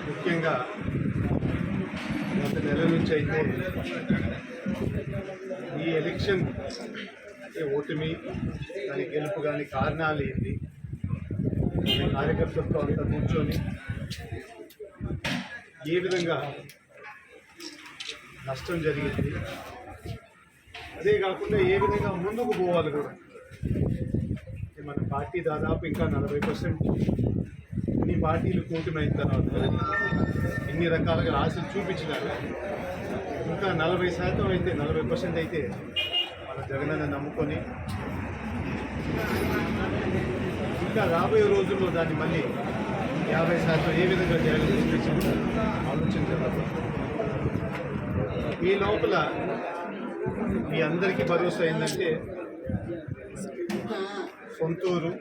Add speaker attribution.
Speaker 1: ముఖ్యంగా గత నెల నుంచి అయితే ఈ ఎలక్షన్ ఓటమి దాని గెలుపు కానీ కారణాలు ఏంటి, కార్యకర్తలతో అంతా కూర్చొని ఏ విధంగా నష్టం జరిగింది, అదే కాకుండా ఏ విధంగా ముందుకు పోవాలి కూడా. మన పార్టీ దాదాపు ఇంకా 40% ఇన్ని పార్టీలు కూటమి అయిన తర్వాత ఇన్ని రకాలుగా ఆశలు చూపించినారు. ఇంకా 40% అయితే 40% అయితే మన జగనన్న నమ్ముకొని ఇంకా రాబోయే రోజుల్లో దాన్ని మళ్ళీ 50% ఏ విధంగా చేయాలని చూపించి ఆలోచించారు. ఈ లోపల మీ అందరికీ భరోసా ఏంటంటే సొంతూరు